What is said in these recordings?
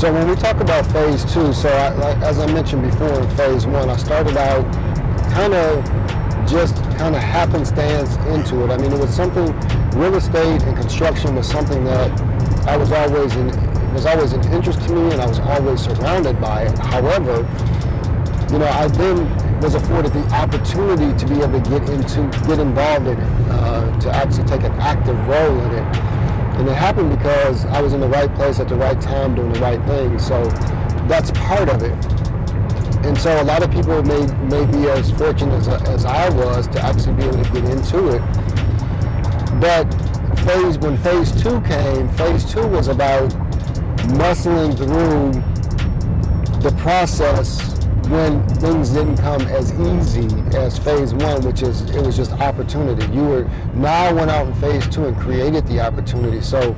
So when we talk about phase two, so as I mentioned before in phase one, I started out just happenstance into it. I mean, it was something, real estate and construction was something that was always an interest to me, and I was always surrounded by it. However, I then was afforded the opportunity to be able to get involved in it, to actually take an active role in it. And it happened because I was in the right place at the right time doing the right thing. So that's part of it. And so a lot of people may be as fortunate as I was to actually be able to get into it. But when phase two came, phase two was about muscling through the process when things didn't come as easy as phase one, which is, it was just opportunity. Now I went out in phase two and created the opportunity. So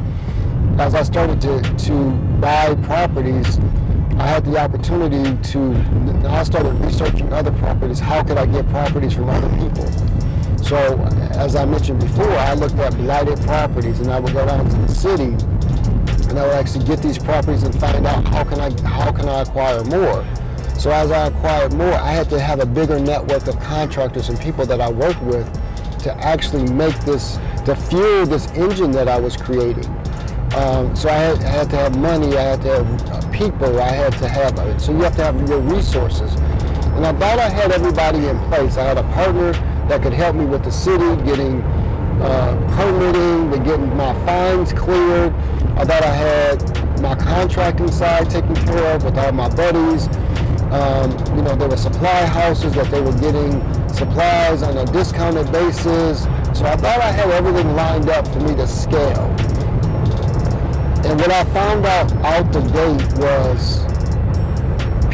as I started to buy properties, I had the opportunity now I started researching other properties. How could I get properties from other people? So as I mentioned before, I looked at blighted properties, and I would go down to the city and I would actually get these properties and find out how can I acquire more. So as I acquired more, I had to have a bigger network of contractors and people that I work with to actually to fuel this engine that I was creating. So I had to have money, I had to have people, so you have to have your resources. And I thought I had everybody in place. I had a partner that could help me with the city, getting permitting, getting my fines cleared. I thought I had my contracting side taken care of with all my buddies. There were supply houses that they were getting supplies on a discounted basis. So I thought I had everything lined up for me to scale. And what I found out the gate was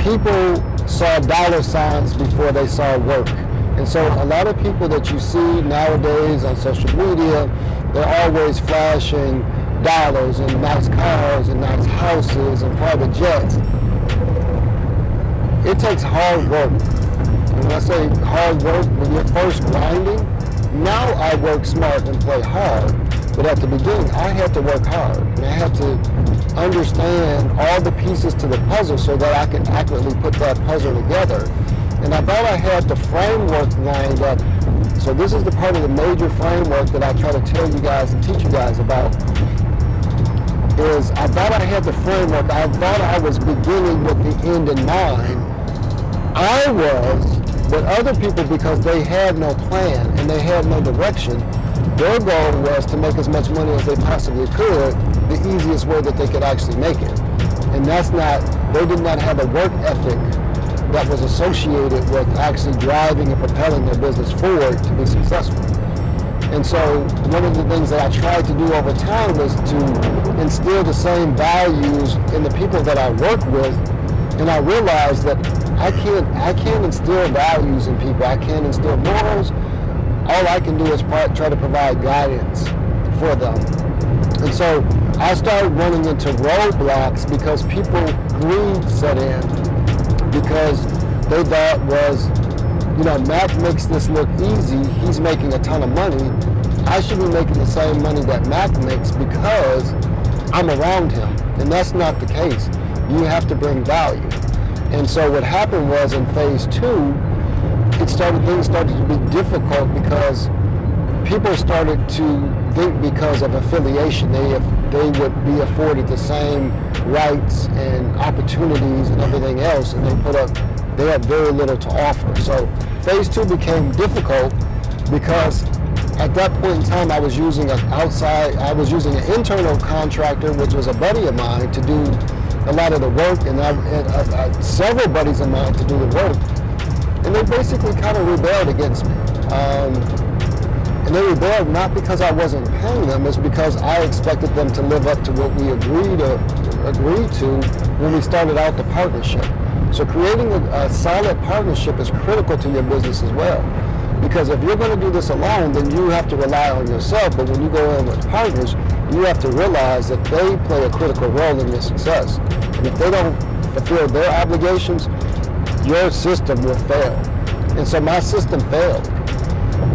people saw dollar signs before they saw work. And so a lot of people that you see nowadays on social media, they're always flashing dollars and nice cars and nice houses and private jets. It takes hard work. And when I say hard work, when you're first grinding, now I work smart and play hard. But at the beginning, I had to work hard. And I had to understand all the pieces to the puzzle so that I could accurately put that puzzle together. And I thought I had the framework lined up. So this is the part of the major framework that I try to tell you guys and teach you guys about. Is I thought I had the framework. I thought I was beginning with the end in mind. I was, but other people, because they had no plan and they had no direction, their goal was to make as much money as they possibly could, the easiest way that they could actually make it. And they did not have a work ethic that was associated with actually driving and propelling their business forward to be successful. And so one of the things that I tried to do over time was to instill the same values in the people that I work with. And I realized that I can't instill values in people. I can't instill morals. All I can do is try to provide guidance for them. And so I started running into roadblocks because greed set in, because they thought Mack makes this look easy. He's making a ton of money. I should be making the same money that Mack makes because I'm around him. And that's not the case. You have to bring value. And so what happened was in phase two, things started to be difficult because people started to think because of affiliation, they would be afforded the same rights and opportunities and everything else, and they had very little to offer. So phase two became difficult because at that point in time I was using an internal contractor, which was a buddy of mine, to do a lot of the work, and several buddies of mine to do the work. And they basically kind of rebelled against me. And they rebelled not because I wasn't paying them, it's because I expected them to live up to what we agreed to when we started out the partnership. So creating a solid partnership is critical to your business as well. Because if you're going to do this alone, then you have to rely on yourself. But when you go in with partners, you have to realize that they play a critical role in your success. And if they don't fulfill their obligations, your system will fail. And so my system failed.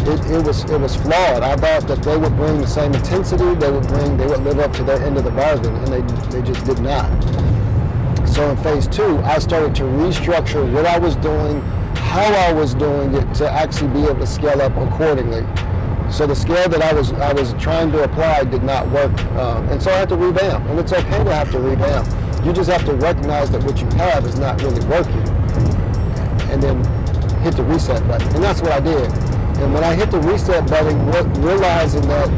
It was flawed. I thought that they would bring the same intensity, they would live up to their end of the bargain, and they just did not. So in phase 2, I started to restructure what I was doing, how I was doing it, to actually be able to scale up accordingly. So the scale that I was trying to apply did not work, and so I had to revamp. And it's okay to have to revamp. You just have to recognize that what you have is not really working, and then hit the reset button. And that's what I did. And when I hit the reset button, realizing that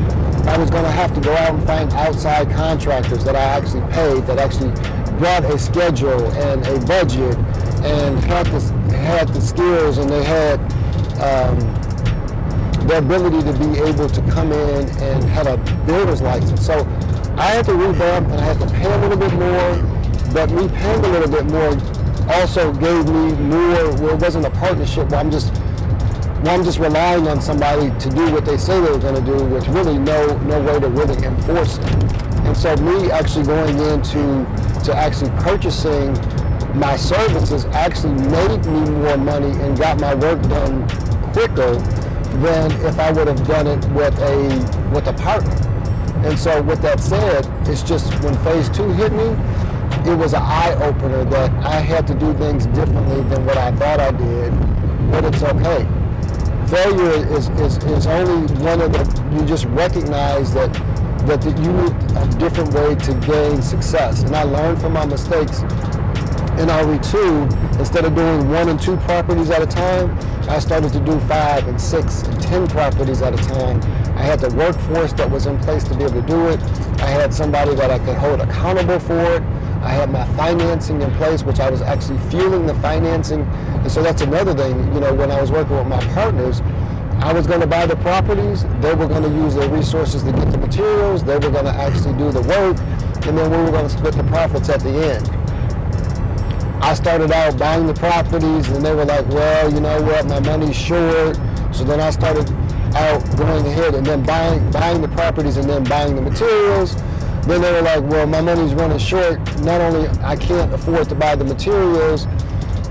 I was going to have to go out and find outside contractors that I actually paid, that actually brought a schedule and a budget, and had the skills, and they had the ability to be able to come in and had a builder's license. So I had to revamp, and I had to pay a little bit more, but me paying a little bit more also gave me more, where it wasn't a partnership where I'm just relying on somebody to do what they say they were going to do, with really no way to really enforce it. And so me actually going into actually purchasing my services actually made me more money and got my work done quicker than if I would have done it with a partner. And so with that said, it's just when phase 2 hit me, it was an eye-opener that I had to do things differently than what I thought I did, but it's okay. Failure is only one of the, you just recognize that you need a different way to gain success. And I learned from my mistakes in RE2. Instead of doing 1 and 2 properties at a time, I started to do 5 and 6 and 10 properties at a time. I had the workforce that was in place to be able to do it. I had somebody that I could hold accountable for it. I had my financing in place, which I was actually fueling the financing. And so that's another thing, when I was working with my partners, I was going to buy the properties, they were going to use their resources to get the materials, they were going to actually do the work, and then we were going to split the profits at the end. I started out buying the properties, and they were like, well, you know what, my money's short. So then I started out going ahead and then buying the properties and then buying the materials. Then they were like, well, my money's running short. Not only I can't afford to buy the materials,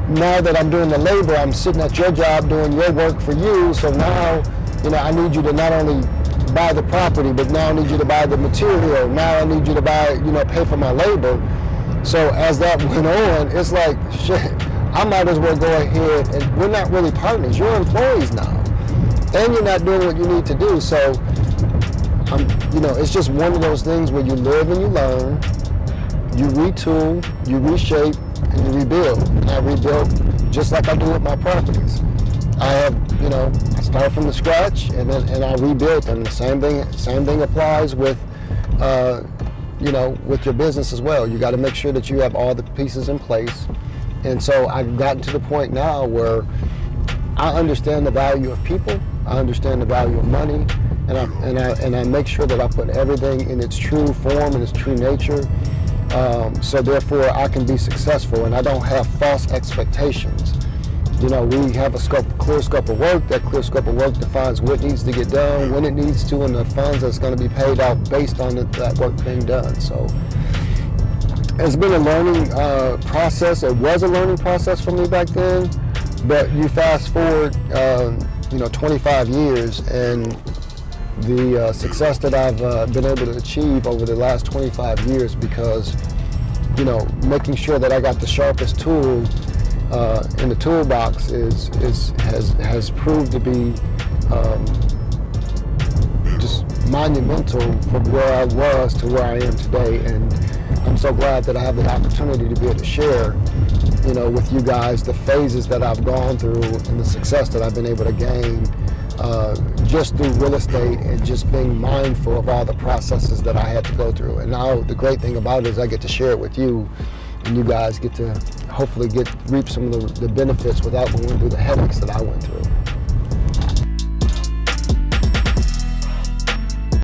now that I'm doing the labor, I'm sitting at your job doing your work for you. So now, I need you to not only buy the property, but now I need you to buy the material. Now I need you to buy, pay for my labor. So as that went on, it's like, shit, I might as well go ahead, and we're not really partners. You're employees now, and you're not doing what you need to do. So, it's just one of those things where you live and you learn, you retool, you reshape, and you rebuild. And I rebuilt just like I do with my properties. I have, I start from the scratch, and I rebuilt, and the same thing applies with, with your business as well. You got to make sure that you have all the pieces in place. And so I've gotten to the point now where I understand the value of people, I understand the value of money, and I make sure that I put everything in its true form and its true nature. So therefore I can be successful, and I don't have false expectations. We have a clear scope of work. That clear scope of work defines what needs to get done, when it needs to, and the funds that's going to be paid out based on that work being done. So it's been a learning process. It was a learning process for me back then, but you fast forward, 25 years, and the success that I've been able to achieve over the last 25 years because, making sure that I got the sharpest tool in the toolbox has proved to be just monumental from where I was to where I am today. And I'm so glad that I have the opportunity to be able to share, with you guys the phases that I've gone through and the success that I've been able to gain just through real estate, and just being mindful of all the processes that I had to go through. And now the great thing about it is I get to share it with you, and you guys get to hopefully reap some of the benefits without going through the headaches that I went through.